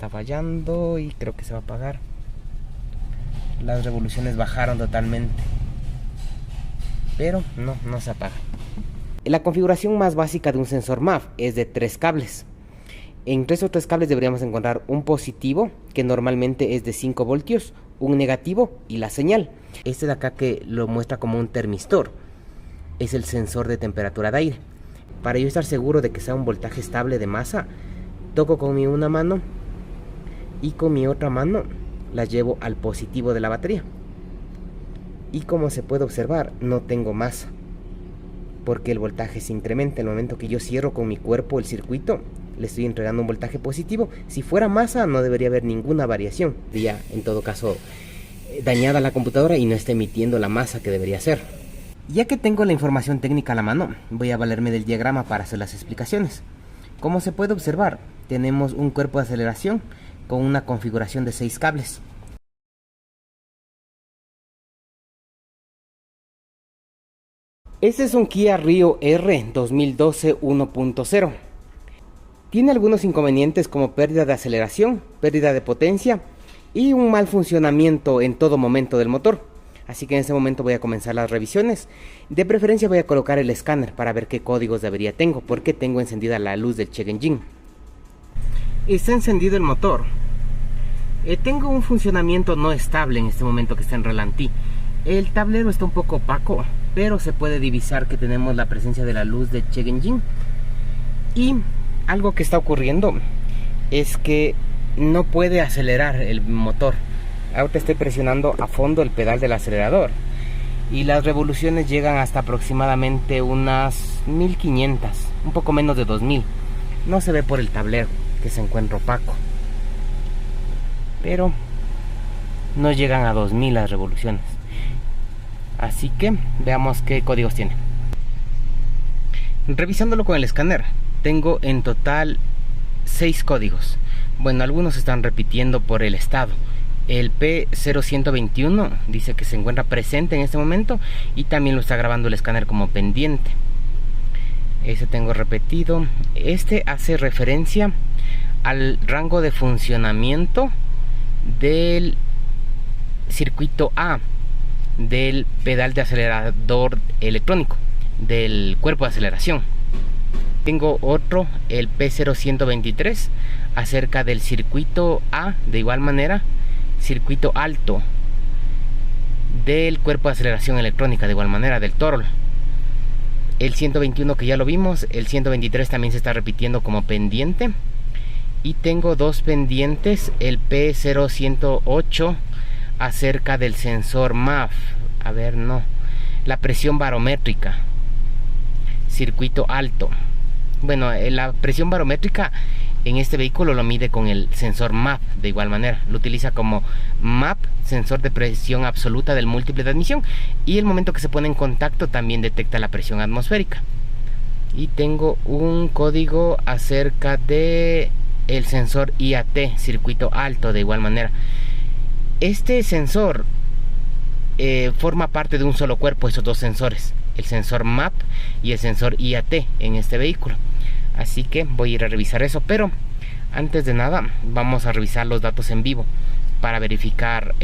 está fallando y creo que se va a apagar. Las revoluciones bajaron totalmente, pero no se apaga. La configuración más básica de un sensor MAF es de 3 cables. Entre esos 3 cables deberíamos encontrar un positivo, que normalmente es de 5 voltios, un negativo y la señal. Este de acá, que lo muestra como un termistor, es el sensor de temperatura de aire. Para yo estar seguro de que sea un voltaje estable de masa, toco con mi una mano y con mi otra mano la llevo al positivo de la batería. Y como se puede observar, no tengo masa, porque el voltaje se incrementa. En el momento que yo cierro con mi cuerpo el circuito, le estoy entregando un voltaje positivo. Si fuera masa, no debería haber ninguna variación. Sería, en todo caso, dañada la computadora y no está emitiendo la masa que debería ser. Ya que tengo la información técnica a la mano, voy a valerme del diagrama para hacer las explicaciones. Como se puede observar, tenemos un cuerpo de aceleración con una configuración de 6 cables. Este es un Kia Rio R 2012 1.0. Tiene algunos inconvenientes como pérdida de aceleración, pérdida de potencia y un mal funcionamiento en todo momento del motor. Así que en este momento voy a comenzar las revisiones. De preferencia voy a colocar el escáner para ver qué códigos de avería tengo, porque tengo encendida la luz del check engine. Está encendido el motor. Tengo un funcionamiento no estable en este momento que está en ralentí. El tablero está un poco opaco, pero se puede divisar que tenemos la presencia de la luz de check engine. Y algo que está ocurriendo es que no puede acelerar el motor. Ahora estoy presionando a fondo el pedal del acelerador y las revoluciones llegan hasta aproximadamente unas 1500, un poco menos de 2000. No se ve por el tablero, que se encuentra opaco, pero no llegan a 2000 las revoluciones. Así que veamos qué códigos tiene. Revisándolo con el escáner, tengo en total 6 códigos. Bueno, algunos están repitiendo por el estado. El P0121 dice que se encuentra presente en este momento y también lo está grabando el escáner como pendiente. Ese tengo repetido. Este hace referencia al rango de funcionamiento del circuito A del pedal de acelerador electrónico, del cuerpo de aceleración. Tengo otro, el P0123, acerca del circuito A, de igual manera, circuito alto del cuerpo de aceleración electrónica, de igual manera, del throttle. El 121 que ya lo vimos, el 123 también se está repitiendo como pendiente. Y tengo 2 pendientes, el P0108 acerca del sensor MAF, la presión barométrica, circuito alto. Bueno, la presión barométrica en este vehículo lo mide con el sensor MAP, de igual manera, lo utiliza como MAP, sensor de presión absoluta del múltiple de admisión, y el momento que se pone en contacto también detecta la presión atmosférica. Y tengo un código acerca de el sensor IAT, circuito alto, de igual manera. Este sensor forma parte de un solo cuerpo, esos 2 sensores, el sensor MAP y el sensor IAT en este vehículo. Así que voy a ir a revisar eso, pero antes de nada vamos a revisar los datos en vivo para verificar.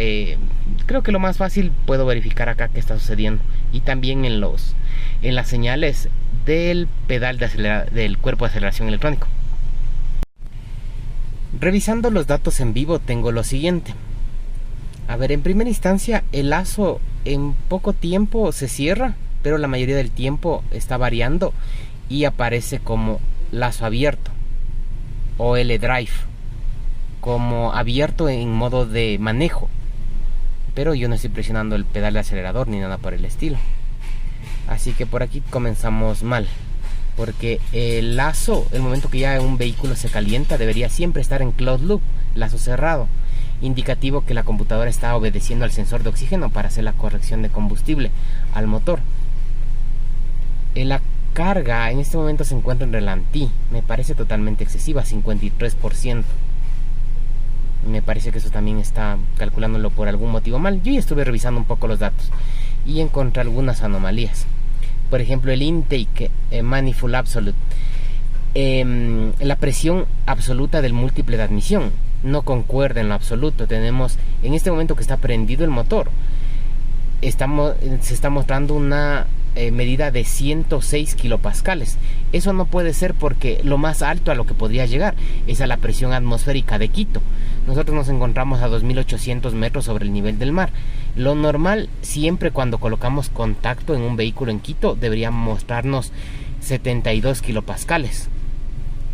Creo que lo más fácil, puedo verificar acá qué está sucediendo, y también en las señales del pedal del cuerpo de aceleración electrónico. Revisando los datos en vivo, tengo lo siguiente. En primera instancia, el lazo en poco tiempo se cierra, pero la mayoría del tiempo está variando y aparece como lazo abierto o L-Drive, como abierto en modo de manejo, pero yo no estoy presionando el pedal de acelerador ni nada por el estilo. Así que por aquí comenzamos mal, porque el lazo, el momento que ya un vehículo se calienta, debería siempre estar en closed loop, lazo cerrado, indicativo que la computadora está obedeciendo al sensor de oxígeno para hacer la corrección de combustible al motor. La carga en este momento se encuentra en ralentí, me parece totalmente excesiva, 53%. Me parece que eso también está calculándolo por algún motivo mal. Yo ya estuve revisando un poco los datos y encontré algunas anomalías. Por ejemplo, el intake manifold absolute, la presión absoluta del múltiple de admisión no concuerda en lo absoluto. Tenemos, en este momento que está prendido el motor, se está mostrando una medida de 106 kilopascales. Eso no puede ser, porque lo más alto a lo que podría llegar es a la presión atmosférica de Quito. Nosotros nos encontramos a 2800 metros sobre el nivel del mar. Lo normal, siempre cuando colocamos contacto en un vehículo en Quito, debería mostrarnos 72 kilopascales.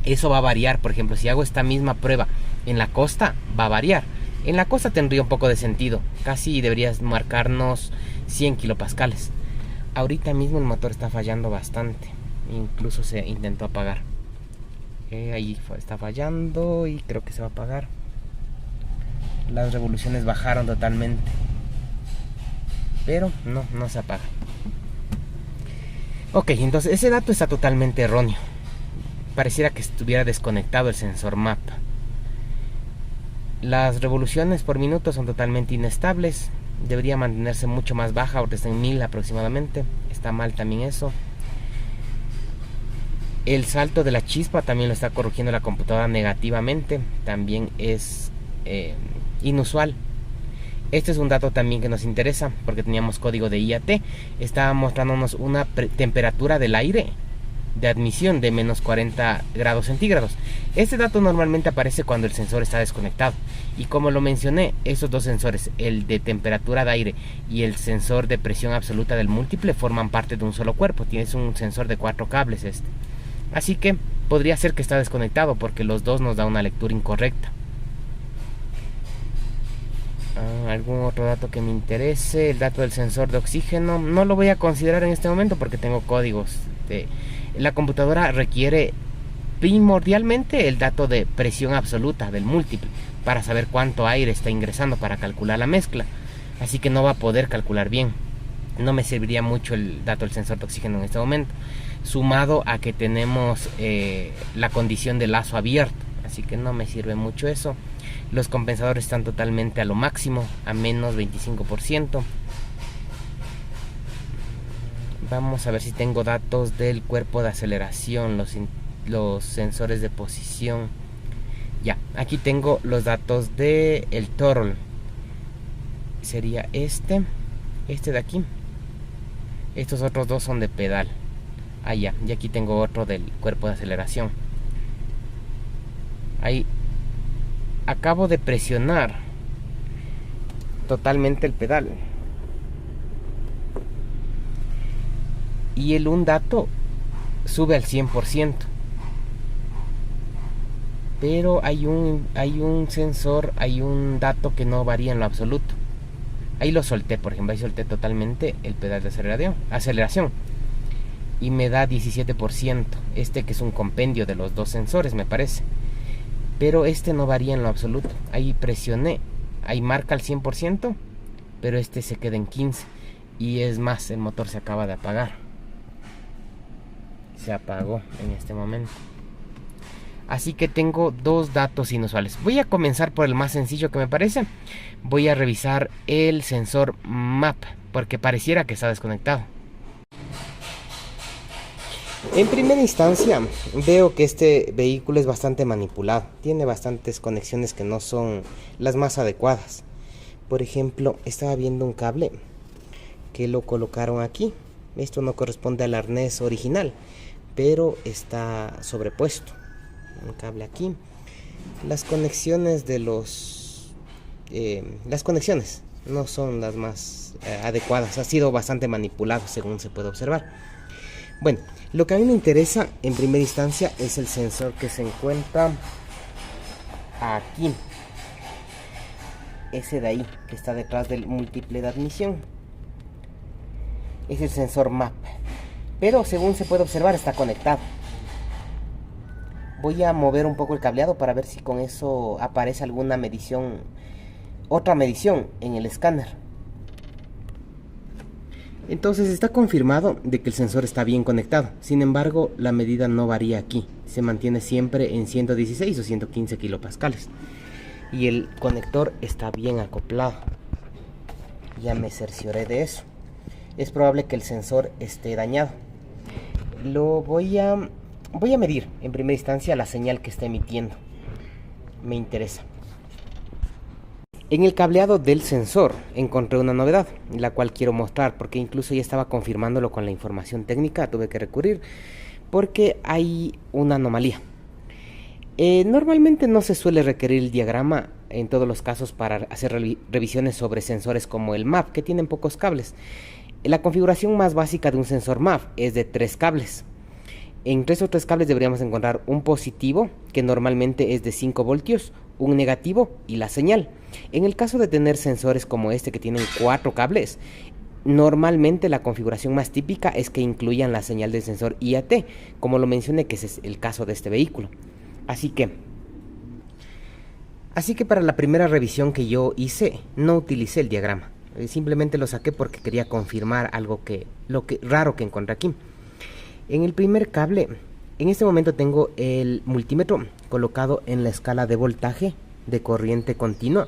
Eso va a variar. Por ejemplo, si hago esta misma prueba en la costa, va a variar. En la costa tendría un poco de sentido, casi deberías marcarnos 100 kilopascales. Ahorita mismo el motor está fallando bastante, incluso se intentó apagar. Ahí está fallando y creo que se va a apagar. Las revoluciones bajaron totalmente, pero no se apaga. Ok, entonces ese dato está totalmente erróneo. Pareciera que estuviera desconectado el sensor MAP. Las revoluciones por minuto son totalmente inestables. Debería mantenerse mucho más baja, ahorita está en 1000 aproximadamente. Está mal también eso. El salto de la chispa también lo está corrigiendo la computadora negativamente. También es inusual. Este es un dato también que nos interesa, porque teníamos código de IAT. Estaba mostrándonos una temperatura del aire de admisión de menos 40 grados centígrados. Este dato normalmente aparece cuando el sensor está desconectado, y como lo mencioné, esos dos sensores, el de temperatura de aire y el sensor de presión absoluta del múltiple, forman parte de un solo cuerpo. Tienes un sensor de 4 cables así que podría ser que está desconectado, porque los dos nos da una lectura incorrecta. ¿Algún otro dato que me interese? El dato del sensor de oxígeno no lo voy a considerar en este momento, porque tengo códigos la computadora requiere primordialmente el dato de presión absoluta del múltiple para saber cuánto aire está ingresando para calcular la mezcla, así que no va a poder calcular bien. No me serviría mucho el dato del sensor de oxígeno en este momento, sumado a que tenemos la condición de lazo abierto, así que no me sirve mucho eso. Los compensadores están totalmente a lo máximo, a menos 25%. Vamos a ver si tengo datos del cuerpo de aceleración, los sensores de posición. Ya, aquí tengo los datos de el throttle. Sería este de aquí. Estos otros dos son de pedal. Ya, y aquí tengo otro del cuerpo de aceleración. Ahí acabo de presionar totalmente el pedal, y un dato sube al 100%, pero hay un sensor, hay un dato que no varía en lo absoluto. Ahí lo solté, por ejemplo, ahí solté totalmente el pedal de aceleración y me da 17%, que es un compendio de los dos sensores, me parece, pero no varía en lo absoluto. Ahí presioné, ahí marca el 100%, pero se queda en 15%, y es más, el motor se acaba de apagar. Se apagó en este momento. Así que tengo dos datos inusuales. Voy a comenzar por el más sencillo que me parece. Voy a revisar el sensor MAP, porque pareciera que está desconectado. En primera instancia veo que este vehículo es bastante manipulado. Tiene bastantes conexiones que no son las más adecuadas. Por ejemplo, estaba viendo un cable que lo colocaron aquí. Esto no corresponde al arnés original, pero está sobrepuesto. Un cable aquí. Las conexiones las conexiones no son las más adecuadas. Ha sido bastante manipulado, según se puede observar. Bueno, lo que a mí me interesa en primera instancia es el sensor que se encuentra aquí. Ese de ahí, que está detrás del múltiple de admisión. Es el sensor MAP. Pero según se puede observar, está conectado. Voy a mover un poco el cableado para ver si con eso aparece alguna medición, otra medición en el escáner. Entonces está confirmado de que el sensor está bien conectado. Sin embargo, la medida no varía aquí. Se mantiene siempre en 116 o 115 kilopascales. Y el conector está bien acoplado. Ya me cercioré de eso. Es probable que el sensor esté dañado. Voy a medir en primera instancia la señal que está emitiendo. Me interesa. En el cableado del sensor encontré una novedad, la cual quiero mostrar, porque incluso ya estaba confirmándolo con la información técnica, tuve que recurrir, porque hay una anomalía. Normalmente no se suele requerir el diagrama en todos los casos para hacer revisiones sobre sensores como el MAP, que tienen pocos cables. La configuración más básica de un sensor MAP es de 3 cables. Entre esos 3 cables deberíamos encontrar un positivo, que normalmente es de 5 voltios, un negativo y la señal. En el caso de tener sensores como este que tienen 4 cables, normalmente la configuración más típica es que incluyan la señal del sensor IAT, como lo mencioné, que ese es el caso de este vehículo. Así que para la primera revisión que yo hice, no utilicé el diagrama. Simplemente lo saqué porque quería confirmar algo raro que encontré aquí. En el primer cable, en este momento tengo el multímetro colocado en la escala de voltaje de corriente continua.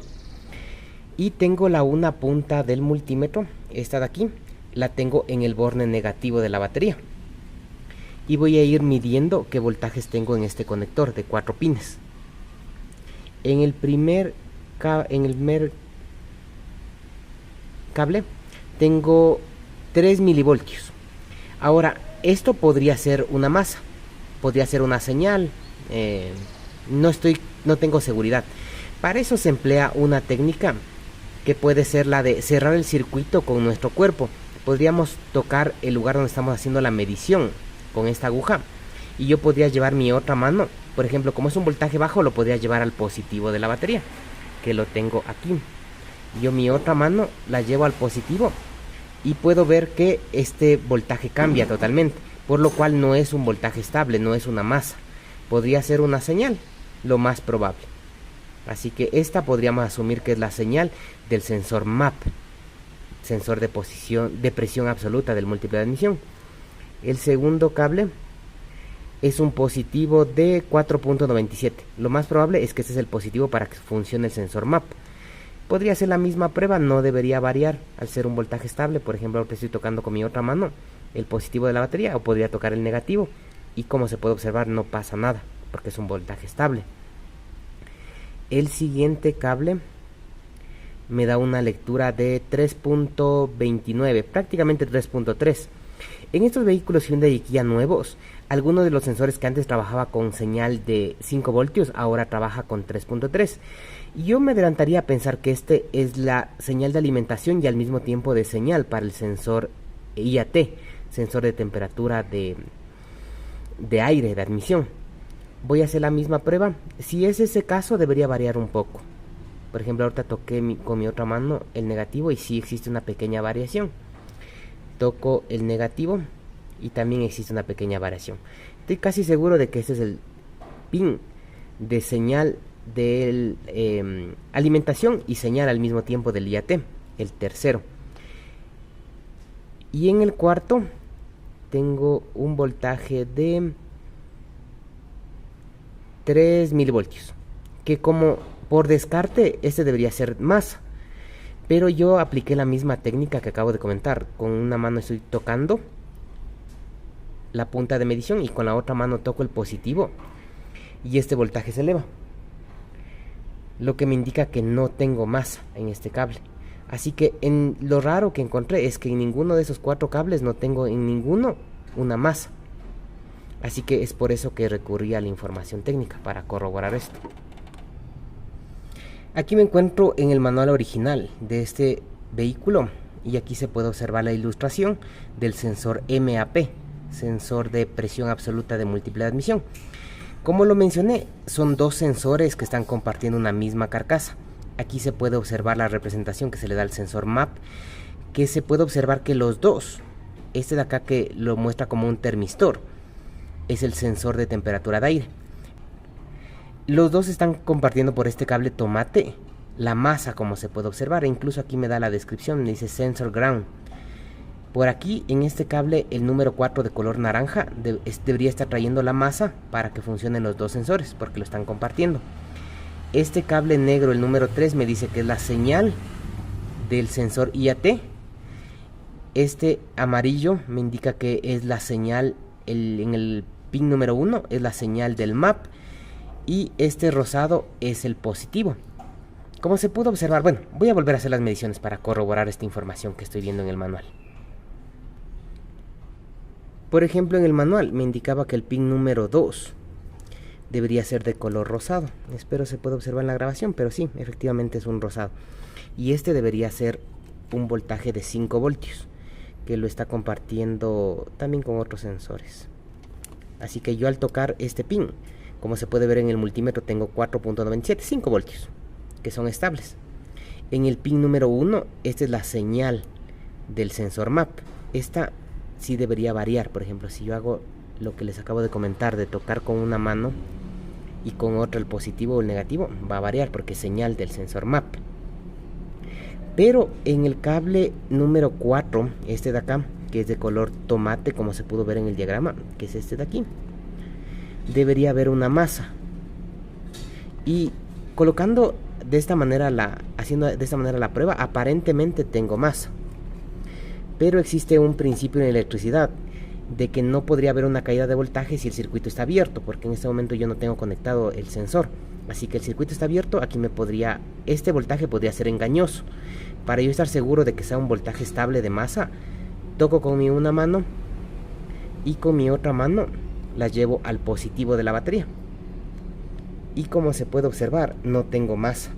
Y tengo una punta del multímetro, esta de aquí, la tengo en el borne negativo de la batería. Y voy a ir midiendo qué voltajes tengo en este conector de 4 pines. En el primer cable tengo 3 milivoltios. Ahora, esto podría ser una masa, podría ser una señal, no tengo seguridad. Para eso se emplea una técnica que puede ser la de cerrar el circuito con nuestro cuerpo. Podríamos tocar el lugar donde estamos haciendo la medición con esta aguja y yo podría llevar mi otra mano, por ejemplo, como es un voltaje bajo, lo podría llevar al positivo de la batería, que lo tengo aquí. Yo mi otra mano la llevo al positivo y puedo ver que este voltaje cambia totalmente, por lo cual no es un voltaje estable, no es una masa, podría ser una señal, lo más probable. Así que esta podríamos asumir que es la señal del sensor MAP, sensor de presión absoluta del múltiple de admisión. El segundo cable es un positivo de 4.97. Lo más probable es que este es el positivo para que funcione el sensor MAP. Podría ser la misma prueba, no debería variar al ser un voltaje estable. Por ejemplo, ahorita estoy tocando con mi otra mano el positivo de la batería, o podría tocar el negativo, y como se puede observar no pasa nada porque es un voltaje estable. El siguiente cable me da una lectura de 3.29, prácticamente 3.3. En estos vehículos Hyundai y Kia nuevos, algunos de los sensores que antes trabajaba con señal de 5 voltios, ahora trabaja con 3.3. Yo me adelantaría a pensar que este es la señal de alimentación y al mismo tiempo de señal para el sensor IAT, sensor de temperatura de aire, de admisión. Voy a hacer la misma prueba. Si es ese caso, debería variar un poco. Por ejemplo, ahorita toqué con mi otra mano el negativo y sí existe una pequeña variación. Toco el negativo y también existe una pequeña variación. Estoy casi seguro de que este es el pin de señal de alimentación y señal al mismo tiempo del IAT, el tercero. Y en el cuarto tengo un voltaje de 3 milivoltios, que como por descarte este debería ser más, pero yo apliqué la misma técnica que acabo de comentar. Con una mano estoy tocando la punta de medición y con la otra mano toco el positivo y este voltaje se eleva, lo que me indica que no tengo masa en este cable. Así que lo raro que encontré es que en ninguno de esos 4 cables no tengo en ninguno una masa. Así que es por eso que recurrí a la información técnica para corroborar esto. Aquí me encuentro en el manual original de este vehículo y aquí se puede observar la ilustración del sensor MAP, sensor de presión absoluta de múltiple admisión. Como lo mencioné, son 2 sensores que están compartiendo una misma carcasa. Aquí se puede observar la representación que se le da al sensor MAP, que se puede observar que los dos, este de acá que lo muestra como un termistor, es el sensor de temperatura de aire. Los dos están compartiendo por este cable tomate la masa, como se puede observar, e incluso aquí me da la descripción, me dice sensor ground. Por aquí en este cable el número 4 de color naranja debería estar trayendo la masa para que funcionen los dos sensores, porque lo están compartiendo. Este cable negro, el número 3, me dice que es la señal del sensor IAT. Este amarillo me indica que es la señal, en el pin número 1 es la señal del MAP, y este rosado es el positivo. Como se pudo observar, bueno, voy a volver a hacer las mediciones para corroborar esta información que estoy viendo en el manual. Por ejemplo, en el manual me indicaba que el pin número 2 debería ser de color rosado. Espero se pueda observar en la grabación, pero sí, efectivamente es un rosado. Y este debería ser un voltaje de 5 voltios, que lo está compartiendo también con otros sensores. Así que yo al tocar este pin, como se puede ver en el multímetro, tengo 4.97, 5 voltios, que son estables. En el pin número 1, esta es la señal del sensor MAP. Esta sí debería variar. Por ejemplo, si yo hago lo que les acabo de comentar, de tocar con una mano y con otra el positivo o el negativo, va a variar porque es señal del sensor MAP. Pero en el cable número 4, este de acá, que es de color tomate, como se pudo ver en el diagrama, que es este de aquí, debería haber una masa. Y colocando de esta manera haciendo de esta manera la prueba, aparentemente tengo masa. Pero existe un principio en electricidad de que no podría haber una caída de voltaje si el circuito está abierto, porque en este momento yo no tengo conectado el sensor. Así que el circuito está abierto, aquí este voltaje podría ser engañoso. Para yo estar seguro de que sea un voltaje estable de masa, toco con mi una mano y con mi otra mano la llevo al positivo de la batería. Y como se puede observar, no tengo masa,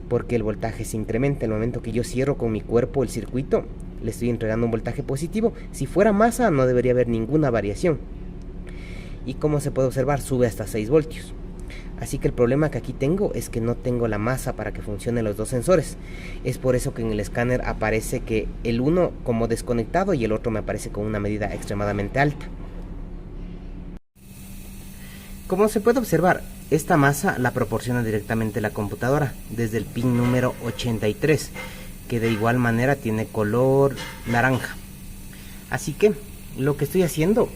porque el voltaje se incrementa. En el momento que yo cierro con mi cuerpo el circuito, le estoy entregando un voltaje positivo. Si fuera masa, no debería haber ninguna variación. Y como se puede observar, sube hasta 6 voltios. Así que el problema que aquí tengo es que no tengo la masa para que funcionen los dos sensores. Es por eso que en el escáner aparece que el uno como desconectado y el otro me aparece con una medida extremadamente alta. Como se puede observar, esta masa la proporciona directamente la computadora desde el pin número 83, que de igual manera tiene color naranja. Así que lo que estoy haciendo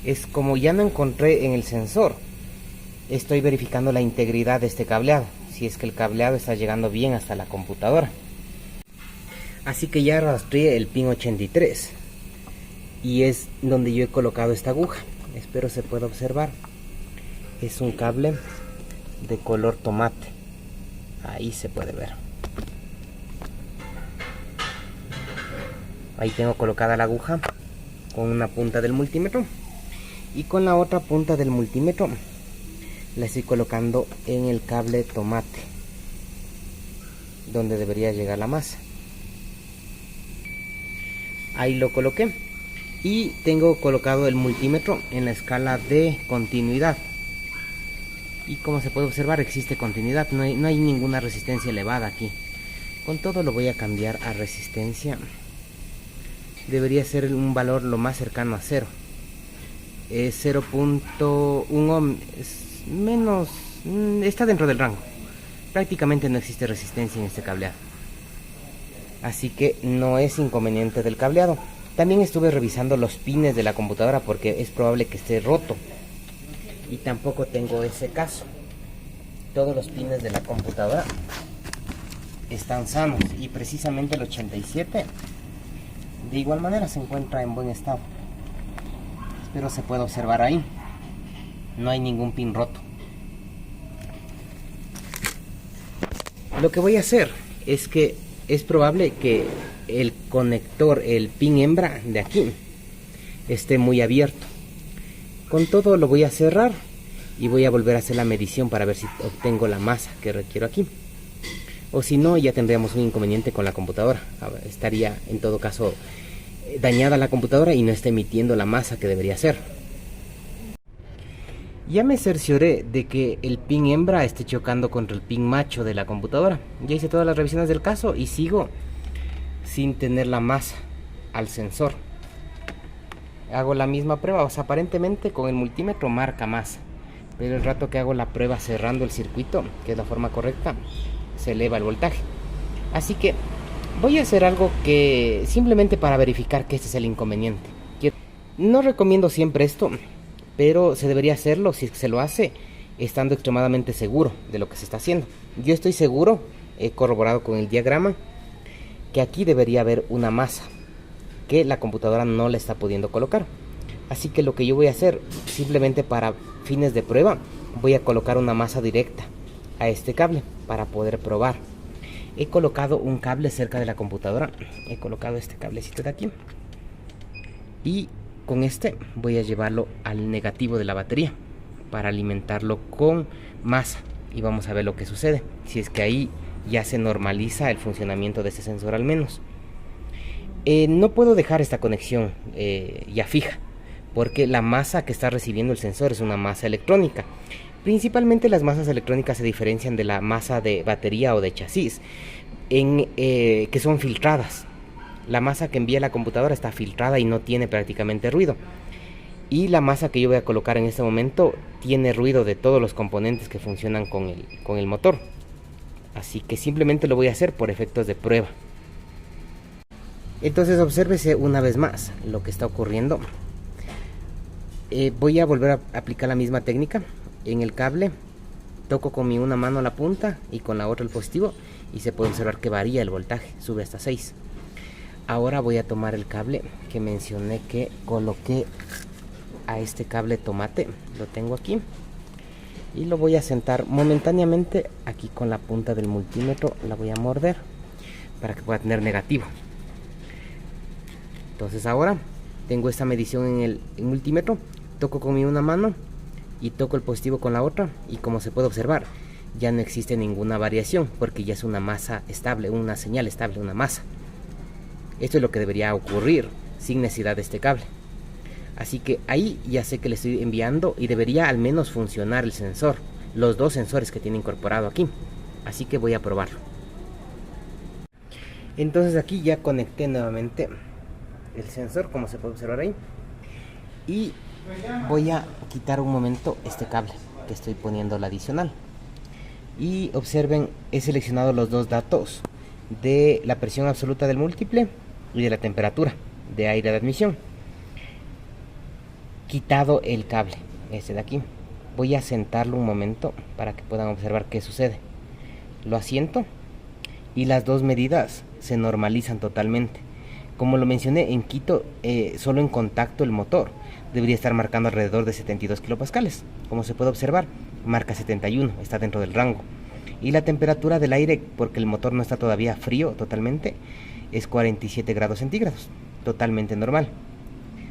es, como ya no encontré en el sensor, estoy verificando la integridad de este cableado, si es que el cableado está llegando bien hasta la computadora. Así que ya rastreé el pin 83 y es donde yo he colocado esta aguja. Espero se pueda observar. Es un cable de color tomate. Ahí se puede ver. Ahí tengo colocada la aguja con una punta del multímetro, y con la otra punta del multímetro la estoy colocando en el cable tomate, donde debería llegar la masa. Ahí lo coloqué y tengo colocado el multímetro en la escala de continuidad. Y como se puede observar, existe continuidad, no hay ninguna resistencia elevada aquí. Con todo lo voy a cambiar a resistencia. Debería ser un valor lo más cercano a 0. Es 0.1 ohm, es menos, está dentro del rango. Prácticamente no existe resistencia en este cableado, así que no es inconveniente del cableado. También estuve revisando los pines de la computadora porque es probable que esté roto, y tampoco tengo ese caso. Todos los pines de la computadora están sanos, y precisamente el 87 de igual manera se encuentra en buen estado. Espero se pueda observar ahí, no hay ningún pin roto. Lo que voy a hacer es que es probable que el conector, el pin hembra de aquí, esté muy abierto. Con todo lo voy a cerrar y voy a volver a hacer la medición para ver si obtengo la masa que requiero aquí. O si no, ya tendríamos un inconveniente con la computadora. Estaría en todo caso dañada la computadora y no está emitiendo la masa que debería ser. Ya me cercioré de que el pin hembra esté chocando contra el pin macho de la computadora. Ya hice todas las revisiones del caso y sigo sin tener la masa al sensor. Hago la misma prueba, o sea, aparentemente con el multímetro marca masa, pero el rato que hago la prueba cerrando el circuito, que es la forma correcta, se eleva el voltaje. Así que voy a hacer algo que simplemente para verificar que este es el inconveniente. No recomiendo siempre esto, pero se debería hacerlo si se lo hace estando extremadamente seguro de lo que se está haciendo. Yo estoy seguro, he corroborado con el diagrama, que aquí debería haber una masa que la computadora no le está pudiendo colocar. Así que lo que yo voy a hacer, simplemente para fines de prueba, voy a colocar una masa directa a este cable para poder probar. He colocado un cable cerca de la computadora. He colocado este cablecito de aquí. Y con este voy a llevarlo al negativo de la batería para alimentarlo con masa. Y vamos a ver lo que sucede. Si es que ahí ya se normaliza el funcionamiento de este sensor al menos. No puedo dejar esta conexión ya fija, porque la masa que está recibiendo el sensor es una masa electrónica. Principalmente las masas electrónicas se diferencian de la masa de batería o de chasis, que son filtradas. La masa que envía la computadora está filtrada y no tiene prácticamente ruido. Y la masa que yo voy a colocar en este momento tiene ruido de todos los componentes que funcionan con el motor. Así que simplemente lo voy a hacer por efectos de prueba. Entonces obsérvese una vez más lo que está ocurriendo. Voy a volver a aplicar la misma técnica. En el cable toco con una mano la punta y con la otra el positivo, y se puede observar que varía el voltaje, sube hasta 6. Ahora voy a tomar el cable que mencioné que coloqué a este cable tomate, lo tengo aquí, y lo voy a sentar momentáneamente aquí con la punta del multímetro. La voy a morder para que pueda tener negativo. Entonces ahora tengo esta medición en el multímetro, toco con una mano y toco el positivo con la otra, y como se puede observar ya no existe ninguna variación porque ya es una masa estable, una señal estable, una masa. Esto es lo que debería ocurrir sin necesidad de este cable. Así que ahí ya sé que le estoy enviando y debería al menos funcionar el sensor, los dos sensores que tiene incorporado aquí. Así que voy a probarlo. Entonces aquí ya conecté nuevamente el sensor, como se puede observar ahí, y voy a quitar un momento este cable que estoy poniendo la adicional, y observen, he seleccionado los dos datos de la presión absoluta del múltiple y de la temperatura de aire de admisión. Quitado el cable este de aquí, voy a sentarlo un momento para que puedan observar qué sucede. Lo asiento y las dos medidas se normalizan totalmente. Como lo mencioné, en Quito solo en contacto el motor debería estar marcando alrededor de 72 kilopascales. Como se puede observar, marca 71, está dentro del rango. Y la temperatura del aire, porque el motor no está todavía frío totalmente, es 47 grados centígrados, totalmente normal.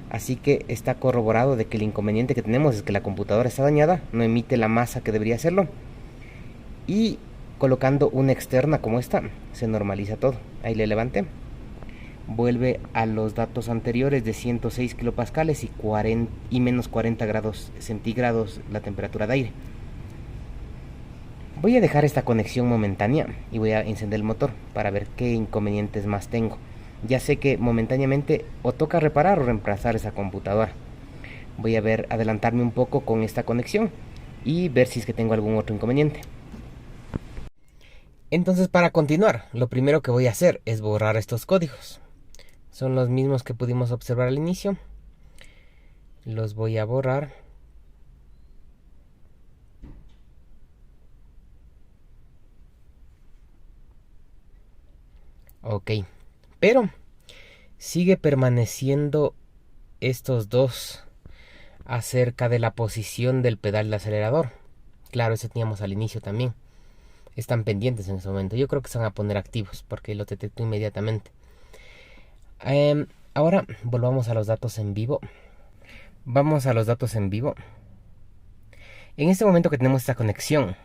Así que está corroborado de que el inconveniente que tenemos es que la computadora está dañada, no emite la masa que debería hacerlo. Y colocando una externa como esta, se normaliza todo. Ahí le levanté. Vuelve a los datos anteriores de 106 kilopascales y menos 40 grados centígrados la temperatura de aire. Voy a dejar esta conexión momentánea y voy a encender el motor para ver qué inconvenientes más tengo. Ya sé que momentáneamente o toca reparar o reemplazar esa computadora. Voy a adelantarme un poco con esta conexión y ver si es que tengo algún otro inconveniente. Entonces, para continuar, lo primero que voy a hacer es borrar estos códigos. Son los mismos que pudimos observar al inicio. Los voy a borrar. Ok, pero sigue permaneciendo estos dos acerca de la posición del pedal del acelerador. Claro, eso teníamos al inicio también. Están pendientes en este momento. Yo creo que se van a poner activos porque lo detecto inmediatamente. Ahora volvamos a los datos en vivo. Vamos a los datos en vivo. En este momento que tenemos esta conexión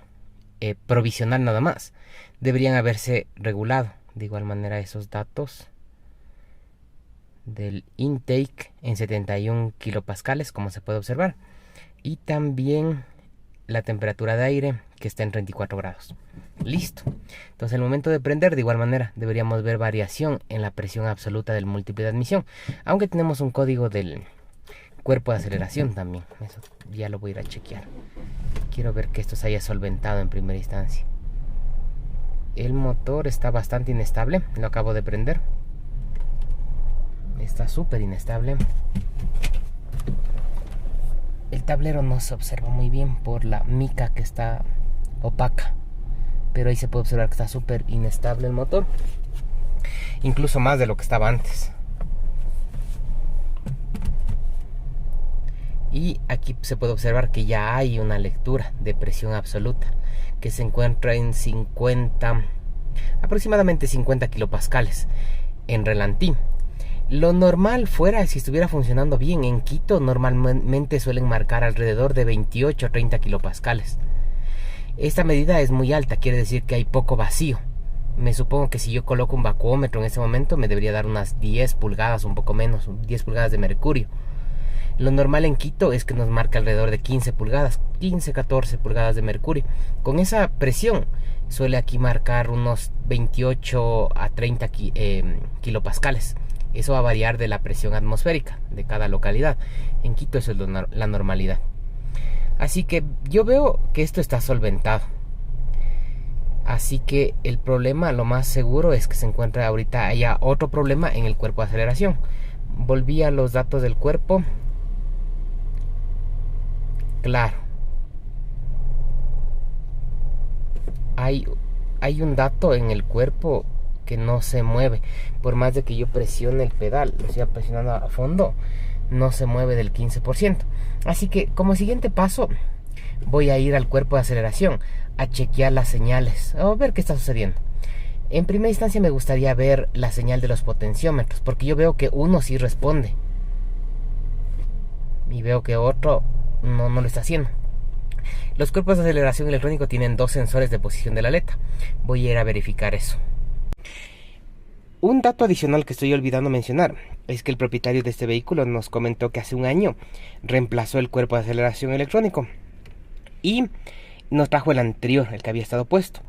provisional nada más, deberían haberse regulado. De igual manera, esos datos del intake en 71 kilopascales, como se puede observar, y también la temperatura de aire que está en 34 grados. Listo. Entonces, al momento de prender, de igual manera, deberíamos ver variación en la presión absoluta del múltiple de admisión, aunque tenemos un código del cuerpo de aceleración también. Eso ya lo voy a ir a chequear. Quiero ver que esto se haya solventado en primera instancia. El motor está bastante inestable, lo acabo de prender. Está súper inestable. El tablero no se observa muy bien por la mica que está opaca, pero ahí se puede observar que está súper inestable el motor, incluso más de lo que estaba antes. Y aquí se puede observar que ya hay una lectura de presión absoluta. que se encuentra en aproximadamente 50 kilopascales en relantí. Lo normal fuera, si estuviera funcionando bien en Quito, normalmente suelen marcar alrededor de 28 a 30 kilopascales. Esta medida es muy alta, quiere decir que hay poco vacío. Me supongo que si yo coloco un vacuómetro en ese momento me debería dar unas 10 pulgadas, un poco menos, 10 pulgadas de mercurio. Lo normal en Quito es que nos marca alrededor de 15 pulgadas, 15, 14 pulgadas de mercurio. Con esa presión suele aquí marcar unos 28 a 30 kilopascales. Eso va a variar de la presión atmosférica de cada localidad. En Quito eso es la normalidad. Así que yo veo que esto está solventado. Así que el problema, lo más seguro es que se encuentre ahorita haya otro problema en el cuerpo de aceleración. Volví a los datos del cuerpo. Claro. Hay un dato en el cuerpo que no se mueve. Por más de que yo presione el pedal, lo siga presionando a fondo, no se mueve del 15%. Así que como siguiente paso voy a ir al cuerpo de aceleración a chequear las señales, a ver qué está sucediendo. En primera instancia me gustaría ver la señal de los potenciómetros, porque yo veo que uno sí responde y veo que otro no lo está haciendo. Los cuerpos de aceleración electrónico tienen dos sensores de posición de la aleta. Voy a ir a verificar eso. Un dato adicional que estoy olvidando mencionar es que el propietario de este vehículo nos comentó que hace un año reemplazó el cuerpo de aceleración electrónico y nos trajo el anterior, el que había estado puesto.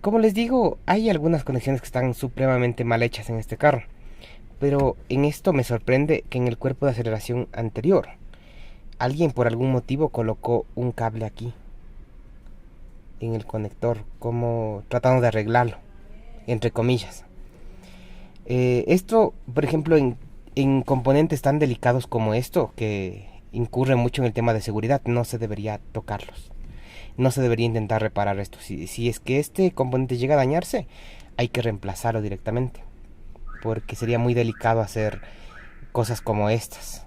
Como les digo, hay algunas conexiones que están supremamente mal hechas en este carro, pero en esto me sorprende que en el cuerpo de aceleración anterior alguien por algún motivo colocó un cable aquí en el conector, como tratando de arreglarlo, entre comillas. Esto, por ejemplo, en componentes tan delicados como esto, que incurre mucho en el tema de seguridad, no se debería tocarlos. No se debería intentar reparar esto. Si es que este componente llega a dañarse, hay que reemplazarlo directamente, porque sería muy delicado hacer cosas como estas.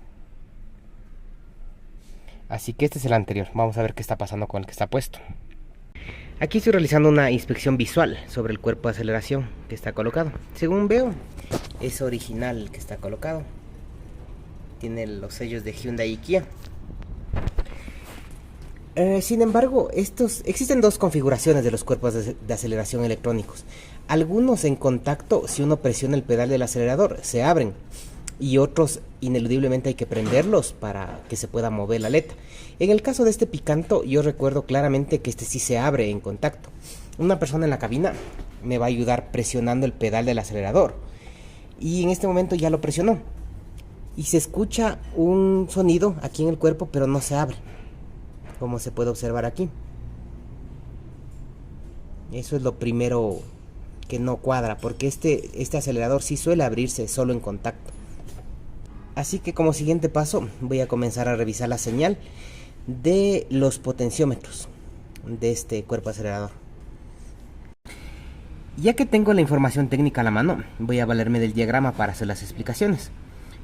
Así que este es el anterior. Vamos a ver qué está pasando con el que está puesto. Aquí estoy realizando una inspección visual sobre el cuerpo de aceleración que está colocado. Según veo, es original el que está colocado. Tiene los sellos de Hyundai y Kia. Sin embargo, existen dos configuraciones de los cuerpos de aceleración electrónicos. Algunos en contacto, si uno presiona el pedal del acelerador, se abren. Y otros ineludiblemente hay que prenderlos para que se pueda mover la aleta. En el caso de este Picanto, yo recuerdo claramente que este sí se abre en contacto. Una persona en la cabina me va a ayudar presionando el pedal del acelerador. Y en este momento ya lo presionó. Y se escucha un sonido aquí en el cuerpo, pero no se abre, como se puede observar aquí. Eso es lo primero que no cuadra, porque este acelerador sí suele abrirse solo en contacto. Así que como siguiente paso voy a comenzar a revisar la señal de los potenciómetros de este cuerpo acelerador. Ya que tengo la información técnica a la mano, voy a valerme del diagrama para hacer las explicaciones.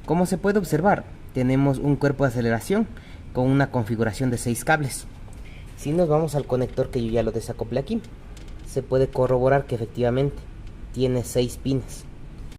Como se puede observar, tenemos un cuerpo de aceleración con una configuración de 6 cables. Si nos vamos al conector, que yo ya lo desacoplé aquí, se puede corroborar que efectivamente tiene 6 pines.